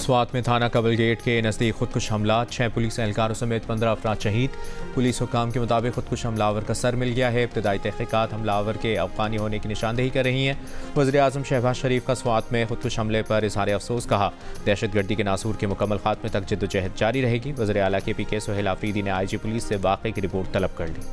स्वात में थाना कबल गेट के नज़दीक खुदकुश हमला, 6 पुलिस एहलकारों समेत 15 अफराद शहीद। पुलिस हुक्काम के मुताबिक खुदकुश हमलावर का सर मिल गया है। इब्तदाई तहकीकात हमलावर के अफगानी होने की निशानदेही कर रही हैं। वज़ीर आज़म शहबाज शरीफ का स्वात में खुदकुश हमले पर इज़हार अफसोस कहा। दहशतगर्दी के नासूर के मुकम्मल खात्मे तक जद्दोजहद जारी रहेगी। वज़ीर आला के पी के सुहेल आफरीदी ने IG पुलिस से वाक़े की रिपोर्ट तलब कर ली।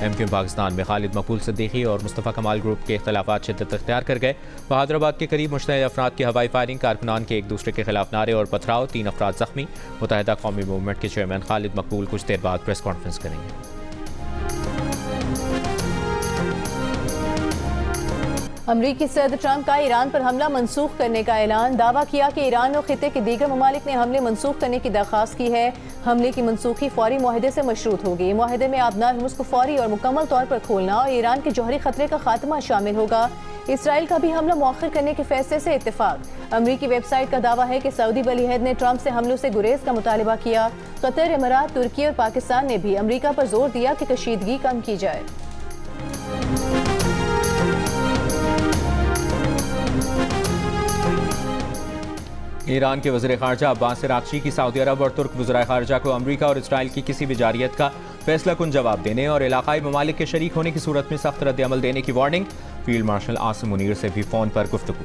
MQ पाकिस्तान में खालिद मकबूल सिद्दीकी और मुस्तफ़ा कमाल ग्रुप के इख्तलाफात शिद्दत इख्तियार कर गए। बहादुराबाद के करीब मुश्तहिद अफराद की हवाई फायरिंग, कारकुनान के एक दूसरे के खिलाफ नारे और पथराव, 3 अफराद जख्मी। मुत्तहिदा कौमी मूवमेंट के चेयरमैन खालिद मकबूल कुछ देर बाद प्रेस कॉन्फ्रेंस करेंगे। अमरीकी सदर ट्रंप का ईरान पर हमला मनसूख करने का ऐलान। दावा किया कि ईरान और खिते के दीगर ममालिक ने हमले मनसूख करने की दरख्वास्त की है। हमले की मनसूखी फौरी मुआहदे से मशरूत होगी। मुआहदे में आबनार हुर्मुज़ को फौरी और मुकम्मल तौर पर खोलना और ईरान के जौहरी खतरे का खात्मा शामिल होगा। इसराइल का भी हमला मौखर करने के फैसले से इत्तेफाक। अमरीकी वेबसाइट का दावा है कि सऊदी वलीअहद ने ट्रंप से हमलों से गुरेज का मुतालबा किया। कतर, इमारात, तुर्की और पाकिस्तान ने भी अमरीका पर जोर दिया कि कशीदगी कम की जाए। ईरान के वज़ीर ख़ारजा अब्बास अराग़ची की सऊदी अरब और तुर्क वज़राए ख़ारजा को अमरीका और इसराइल की किसी भी जारियत का फैसला कुन जवाब देने और इलाक़ाई ममालिक के शरीक होने की सूरत में सख्त रद्द-ए-अमल देने की warning. Field marshal Asim Munir से भी फ़ोन पर गुफ्तगू।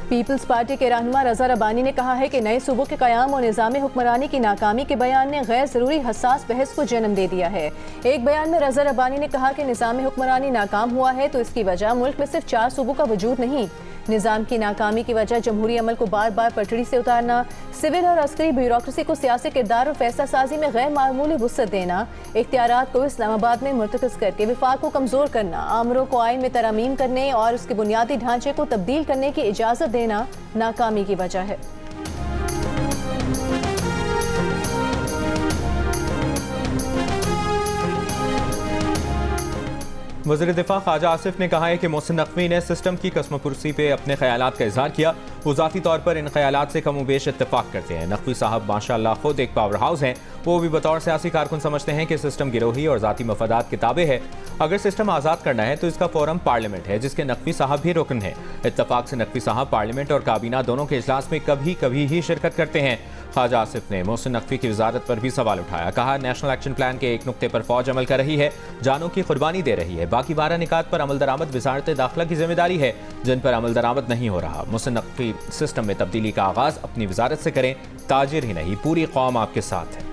पीपल्स पार्टी के रहनुमा रज़ा रब्बानी ने कहा है कि नए सूबों के क़याम और निज़ाम हुक्मरानी की नाकामी के बयान ने गैर ज़रूरी हसास बहस को जन्म दे दिया है। एक बयान में रज़ा रब्बानी ने कहा कि निज़ाम हुक्मरानी नाकाम हुआ है तो इसकी वजह मुल्क में सिर्फ 4 सूबों का वजूद नहीं, निज़ाम की नाकामी की वजह जमहूरी अमल को बार बार पटड़ी से उतारना, सिविल और अस्करी ब्यूरोक्रेसी को सियासी किरदार और फैसला साजी में गैर मामूली वुसअत देना, इख्तियारात को इस्लामाबाद में मुर्तकज़ करके विफाक को कमज़ोर करना, आमरों को आइन में तरमीम करने और उसके बुनियादी ढांचे को तब्दील करने की इजाज़त देना नाकामी की वजह है। वज़ीर दिफा ख्वाजा आसिफ ने कहा है कि मोहसिन नकवी ने सिस्टम की कसमपुरसी पे अपने ख्यालात का इजहार किया। वो ज़ाती तौर पर इन ख्यालात से कमोबेश इत्तेफाक करते हैं। नकवी साहब माशाअल्लाह खुद एक पावर हाउस हैं। वो भी बतौर सियासी कारकुन समझते हैं कि सिस्टम गिरोही और ज़ाती मफादात के ताबे है। अगर सिस्टम आज़ाद करना है तो इसका फोरम पार्लियामेंट है, जिसके नकवी साहब भी रुकन है। इत्तफाक से नकवी साहब पार्लियामेंट और काबीना दोनों के इजलास में कभी कभी ही शिरकत करते हैं। ख्वाजा आसिफ ने मोहसिन नकवी की वजारत पर भी सवाल उठाया। कहा, नेशनल एक्शन प्लान के एक नुक्ते पर फौज अमल कर रही है, जानों की कुर्बानी दे रही है। बाकी 12 निकात पर अमल दरामद वजारत दाखिला की जिम्मेदारी है, जिन पर अमल दरामद नहीं हो रहा। मोहसिन नकवी सिस्टम में तब्दीली का आगाज अपनी वजारत से करें, ताजिर ही नहीं पूरी कौम आपके साथ है।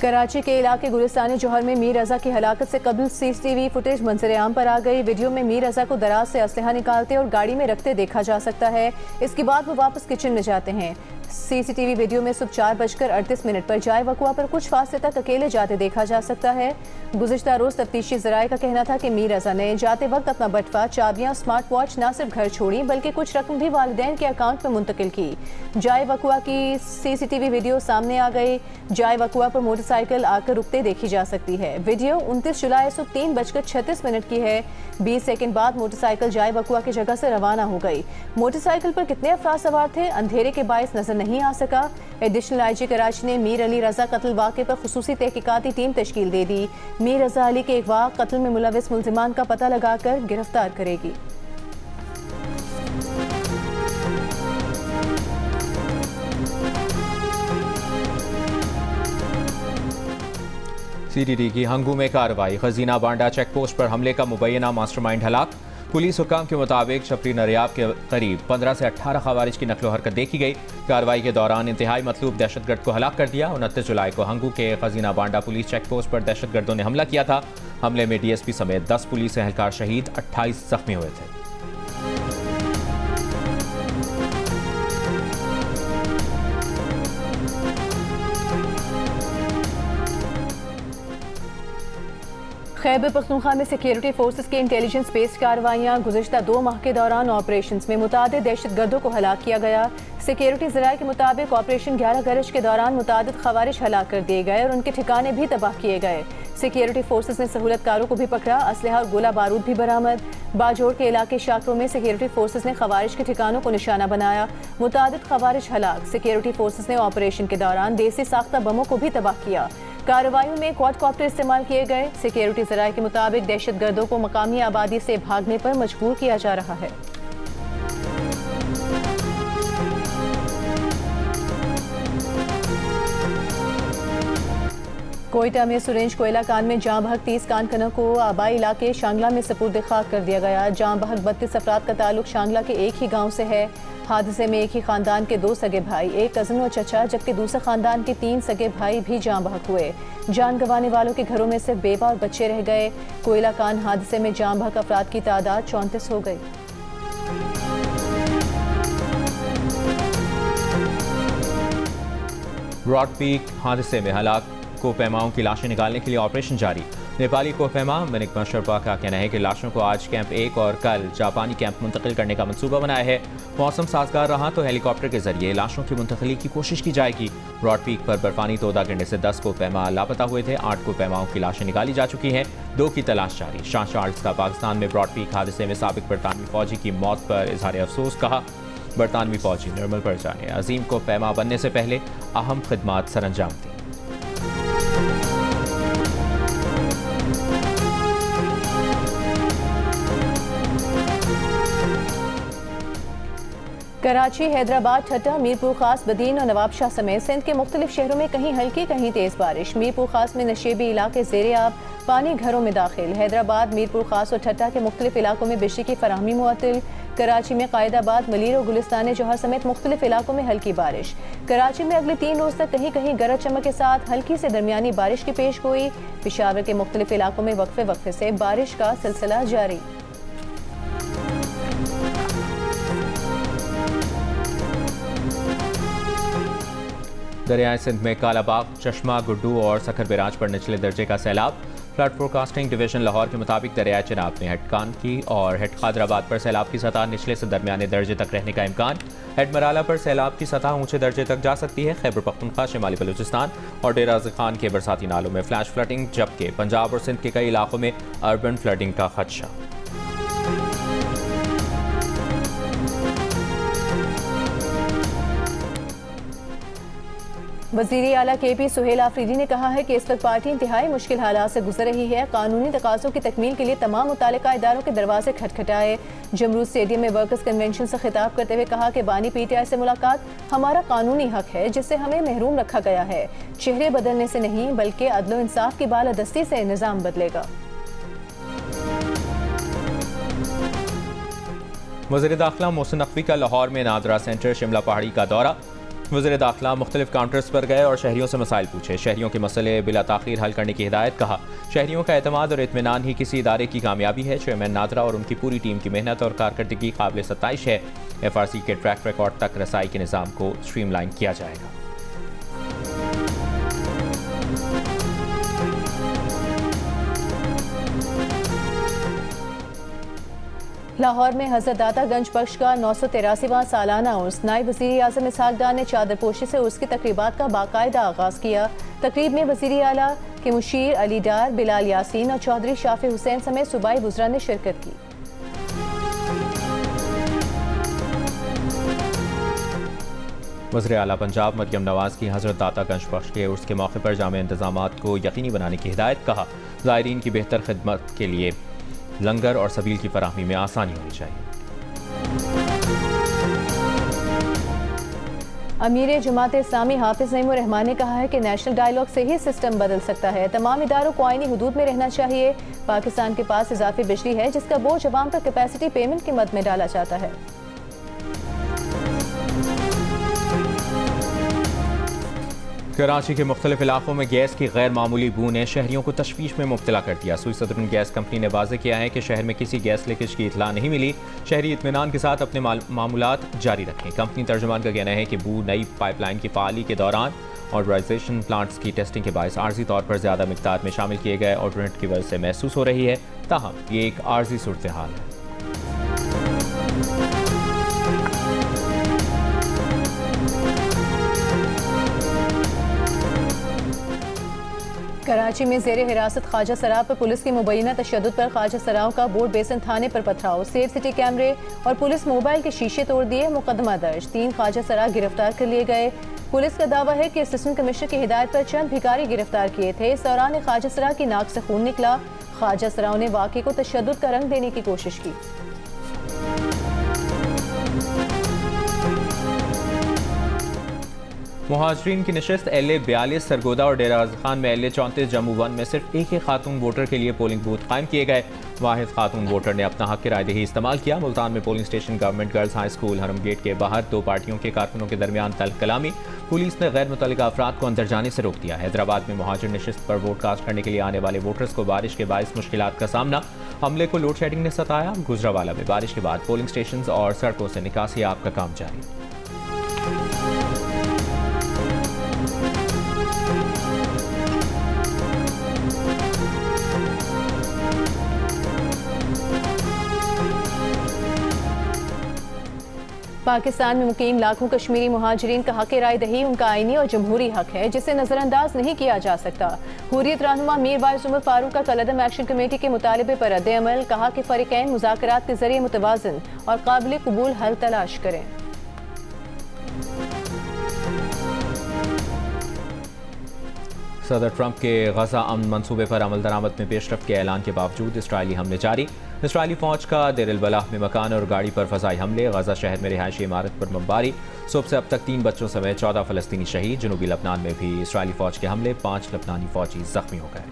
कराची के इलाके गुलिस्तानी जौहर में मीर रजा की हलाकत से कबल CCTV फुटेज मंजर आम पर आ गई। वीडियो में मीर रजा को दराज से असलहा निकालते और गाड़ी में रखते देखा जा सकता है। इसके बाद वो वापस किचन में जाते हैं। CCTV वीडियो में सुबह 4:38 पर जाए वकुआ पर कुछ फासले तक अकेले जाते देखा जा सकता है। गुज़िश्ता रोज तफ्तीशी ज़राए का कहना था कि मीर रजा ने जाते वक्त अपना बटवा, चाबियां, स्मार्ट वॉच न सिर्फ घर छोड़ी बल्कि कुछ रकम भी वालिदैन के अकाउंट में मुंतकिल की। जाए वकुआ की CCTV वीडियो सामने आ गई। जाए वकुआ पर मोटरसाइकिल आकर रुकते देखी जा सकती है। वीडियो 29 जुलाई सुबह 3:36 की है। 20 सेकंड बाद मोटरसाइकिल जाए वकुआ की जगह से रवाना हो गई। मोटरसाइकिल पर कितने अफराद सवार थे, अंधेरे के बायस नजर नहीं आ सका। एडिशनल IG कराची ने मीर अली रजा कत्ल वाक़े पर खुसूसी तहकीकाती टीम तश्कील दे दी। मीर रजा अली के अगवा, कत्ल में मुलविस मुल्जिमान का पता लगाकर गिरफ्तार करेगी। CTT की हंगू में कार्रवाई। खजीना बांडा चेक पोस्ट पर हमले का मुबैना मास्टरमाइंड हलाक। पुलिस हुक्काम के मुताबिक छपरी नरियाब के करीब 15 से 18 खवारिज की नकलो हरकत देखी गई। कार्रवाई के दौरान इंतहाई मतलूब दहशतगर्द को हलाक कर दिया। 29 जुलाई को हंगू के खजीना बांडा पुलिस चेक पोस्ट पर दहशतगर्दों ने हमला किया था। हमले में DSP समेत 10 पुलिस एहलकार शहीद, 28 जख्मी हुए थे। खैबर पख्तूनख्वा में सिक्योरिटी फोर्सेस की इंटेलिजेंस बेस्ड कार्रवाइयाँ गुज़िश्ता 2 माह के दौरान ऑपरेशन में मुतादिद दहशतगर्दों को हलाक किया गया। सिक्योरिटी ज़राए के मुताबिक ऑपरेशन 11 गरज के दौरान मुतादिद खवारिज हलाक कर दिए गए और उनके ठिकाने भी तबाह किए गए। सिक्योरिटी फोर्सेस ने सहूलतकारों को भी पकड़ा, असलहा और गोला बारूद भी बरामद। बाजोड़ के इलाके शाकरों में सिक्योरिटी फोर्सेस ने खवारिज के ठिकानों को निशाना बनाया, मुतादिद खवारिज हलाक। सिक्योरिटी फोर्सेस ने ऑपरेशन के दौरान देसी साख्ता बमों को भी तबाह किया। कार्रवाइयों में क्वाडकॉप्टर इस्तेमाल किए गए। सिक्योरिटी ज़राए के मुताबिक दहशतगर्दों को मकामी आबादी से भागने पर मजबूर किया जा रहा है। कोयटा में सुरेंज कोयला कान में जाँ बहक 30 कानकनों को आबाई इलाके शांगला में सपुर्द खाक कर दिया गया। जाँ बहक 32 अफराद का ताल्लुक शांगला के एक ही गांव से है। हादसे में एक ही खानदान के 2 सगे भाई, एक कज़न और चचा, जबकि दूसरे खानदान के 3 सगे भाई भी जाँ बहक हुए। जान गंवाने वालों के घरों में सिर्फ बेवा और बच्चे रह गए। कोयला कान हादसे में जाँ बहक अफराद की तादाद 34 हो गई। ब्रॉड पीक हादसे में हलाक कोहपेमाओं की लाशें निकालने के लिए ऑपरेशन जारी। नेपाली कोहपेमा मनिक शर्पा का कहना है कि लाशों को आज कैंप 1 और कल जापानी कैंप मुंतकिल करने का मंसूबा बनाया है। मौसम साजगार रहा तो हेलीकॉप्टर के जरिए लाशों की मुंतकली की कोशिश की जाएगी। ब्रॉड पीक पर बर्फानी तोदा गिरने से 10 कोहपेमा लापता हुए थे। 8 कोहपेमाओं की लाशें निकाली जा चुकी हैं, 2 की तलाश जारी। शाह चार्ल्स का पाकिस्तान में ब्रॉड पीक हादसे में साबिक बरतानवी फौजी की मौत पर इजहार अफसोस। कहा, बरतानवी फौजी निर्मल परजा ने अजीम कोहपेमा बनने से पहले अहम खिदमात सरअंजाम दी। कराची, हैदराबाद, ठट्टा, मीरपुर खास, बदीन और नवाबशाह समेत सिंध के मुख्तलिफ शहरों में कहीं हल्की कहीं तेज बारिश। मीरपुर खास में नशेबी इलाके ज़ेरे आब, पानी घरों में दाखिल। हैदराबाद, मीरपुर खास और ठट्टा के मुख्तलिफ इलाकों में बिजली की फराहमी मुअत्तल। कराची में कायदाबाद, मलीर और गुलिस्तान जौहर समेत मुख्तलिफ इलाकों में हल्की बारिश। कराची में अगले 3 रोज तक कहीं कहीं गरज चमक के साथ हल्की से दरमियानी बारिश की पेश गोई। पेशावर के मुख्तलिफ इलाकों में वक्फे वक्फे से बारिश का सिलसिला जारी। दरियाए सिंध में कालाबाग, चश्मा, गुड्डू और सखर बिराज पर निचले दर्जे का सैलाब। फ्लड फोरकास्टिंग डिवीजन लाहौर के मुताबिक दरियाए चिनाब में हेड कानकी और हेड खादराबाद पर सैलाब की सतह निचले से दरमियाने दर्जे तक रहने का इम्कान। हेड मराला पर सैलाब की सतह ऊंचे दर्जे तक जा सकती है। खैबर पख्तूनख्वा, शिमाली बलूचिस्तान और डेरा खान के बरसाती नालों में फ्लैश फ्लडिंग, जबकि पंजाब और सिंध के कई इलाकों में अर्बन फ्लडिंग का खदशा। वज़ीर आला KP सुहेल आफरीदी ने कहा है कि इस वक्त पार्टी इंतहाई मुश्किल हालात से गुजर रही है। कानूनी तकाज़ों की तकमील के लिए तमाम मुतालिका इदारों के दरवाजे खटखटाए। जमरूद स्टेडियम में वर्कर्स कन्वेंशन से खिताब करते हुए कहा कि बानी PTI से मुलाकात हमारा कानूनी हक है जिससे हमें महरूम रखा गया है। चेहरे बदलने से नहीं बल्कि अदल इंसाफ की बालादस्ती से निज़ाम बदलेगा। वज़ीर दाखिला मोहसिन नकवी का लाहौर में नादरा सेंटर शिमला पहाड़ी का दौरा। वज़ीर दाखिला मुख्तलिफ काउंटर्स पर गए और शहरियों से मसाइल पूछे। शहरियों के मसले बिला ताख़ीर हल करने की हिदायत। कहा, शहरियों का एतमाद और इत्मीनान ही किसी इदारे की कामयाबी है। चेयरमैन नादरा और उनकी पूरी टीम की मेहनत और कारकर्दगी काबिल सताइश है। FRC के ट्रैक रिकॉर्ड तक रसाई के निज़ाम को स्ट्रीमलाइन किया जाएगा। लाहौर में हज़रत दातागंज बख्श का 983वां सालाना उर्स। नायब वज़ीर आज़म इसहाक डार ने चादरपोशी से उर्स की तकरीबात का बाकायदा आगाज़ किया। तकरीब में वज़ीर आला के मुशीर अली डार, बिलाल यासीन और चौधरी शाफी हुसैन समेत सूबाई वज़रा ने शिरकत की। वज़ीर आला पंजाब मरियम नवाज की हज़रत दातागंज बख्श के उर्स के मौके पर जामे इंतजामात को यकीनी बनाने की हिदायत। कहा, ज़ायरीन की बेहतर खिदमत के लिए लंगर और सबील की फराहमी में आसानी होनी चाहिए। अमीर जमात इस्लामी हाफिज नईमुर रहमान ने कहा है कि नेशनल डायलॉग से ही सिस्टम बदल सकता है। तमाम इदारों को आईनी हुदूद में रहना चाहिए। पाकिस्तान के पास इजाफी बिजली है जिसका बोझ अवाम पर कैपेसिटी पेमेंट की मद में डाला जाता है। कराची के मुख्तलिफ इलाकों में गैस की गैर मामूली बू ने शहरियों को तशवीश में मुब्तला कर दिया। सुई सदरुन गैस कंपनी ने वाज़ेह किया है कि शहर में किसी गैस लीकेज की इतला नहीं मिली। शहरी इत्मीनान के साथ अपने मामूलात जारी रखें। कंपनी तर्जुमान का कहना है कि बू नई पाइपलाइन की फ़ाली के दौरान ऑर्गेनाइजेशन प्लांट्स की टेस्टिंग के बायस आर्जी तौर पर ज़्यादा मिकदार में शामिल किए गए ऑल्टरनेट की वजह से महसूस हो रही है, ताहम ये एक आर्जी सूरत हाल है। कराची में जेर हिरासत ख्वाजा सराफ पर पुलिस की मुबैना तशद्दुद पर ख्वाजा सराफ का बोर्ड बेसन थाने पर पथराव, सेफ सिटी कैमरे और पुलिस मोबाइल के शीशे तोड़ दिए, मुकदमा दर्ज। 3 ख्वाजा सराफ गिरफ्तार कर लिए गए। पुलिस का दावा है कि असिस्टेंट कमिश्नर की हिदायत पर चंद भिखारी गिरफ्तार किए थे। इस दौरान ख्वाजा सराफ की नाक से खून निकला। ख्वाजा सराफ ने वाक़े को तशद्दुद का रंग देने की कोशिश की। मुहाजिरीन की नशस्त LA42 सरगोदा और डेरा गाजी खान में LA34 जम्मू 1 में सिर्फ एक ही खातून वोटर के लिए पोलिंग बूथ कायम किए गए। वाहिद खातून वोटर ने अपना हक रायदही इस्तेमाल किया। मुल्तान में polling station government girls high school हरम गेट के बाहर 2 पार्टियों के कारकुनों के दरमियान तल्ख कलामी, पुलिस ने गैर मुतल्लिका अफराद को अंदर जाने से रोक दिया। हैदराबाद में मुहाजिर नशस्त पर वोट कास्ट करने के लिए आने वाले वोटर्स को बारिश के बायस मुश्किलात का सामना, हमले को लोड शेडिंग ने सताया। गुजरावाला में बारिश के बाद पोलिंग स्टेशन और सड़कों से निकासी आब का काम जारी। पाकिस्तान में मुकीम लाखों कश्मीरी मुहाजिरीन का हक राय दही उनका आईनी और जमहूरी हक है, जिसे नजरअंदाज नहीं किया जा सकता। हुर्रियत रहनुमा मीर बाइस उमर फारूक का कलअदम एक्शन कमेटी के मुतालबे पर रद्द-ए-अमल, कहा कि फरीकैन मुज़ाकरात के जरिए मुतवाज़िन और काबिल कबूल हल तलाश करें। सदर ट्रंप के गजा अमन मंसूबे पर अमल दरामद में पेशरफ के ऐलान के बावजूद इसराइली हमले जारी। इसराइली फौज का देर अल बलाह में मकान और गाड़ी पर फजाई हमले, गजा शहर में रिहायशी इमारत पर बमबारी। सुबह से अब तक 3 बच्चों समेत 14 फलस्तीनी शहीद। जनूबी लबनान में भी इसराइली फौज के हमले, 5 लबनानी फौजी जख्मी हो गए।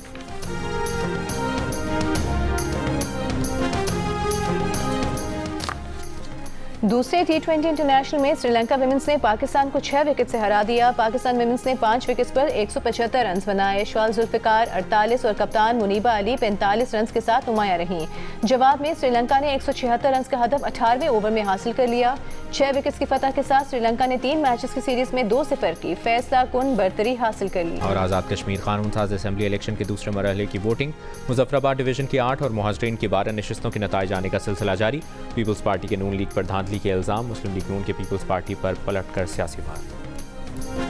दूसरे T20 इंटरनेशनल में श्रीलंका विमेंस ने पाकिस्तान को 6 विकेट से हरा दिया। पाकिस्तान विमेंस ने 5 विकेट पर 175 रन बनाए। शवाल जुल्फिकार 48 और कप्तान मुनीबा अली 45 रन के साथ नुमाया रहीं। जवाब में श्रीलंका ने 176 रन का हदफ 18वें ओवर में हासिल कर लिया। 6 विकेट की फतह के साथ श्रीलंका ने 3 मैचेस की सीरीज में 2-0 की फैसला कुन बरतरी हासिल कर ली। और आज़ाद कश्मीर कानून साज असेंबली इलेक्शन के दूसरे मरहले की वोटिंग, मुजफ्फराबाद डिवीजन की 8 और मुहाजिरीन की 12 नशिस्तों के नताइज आने का सिलसिला जारी। पीपल्स पार्टी के नून लीग पर धांधली के इल्जाम, मुस्लिम लीग नून के पीपल्स पार्टी पर पलट कर सियासी वार।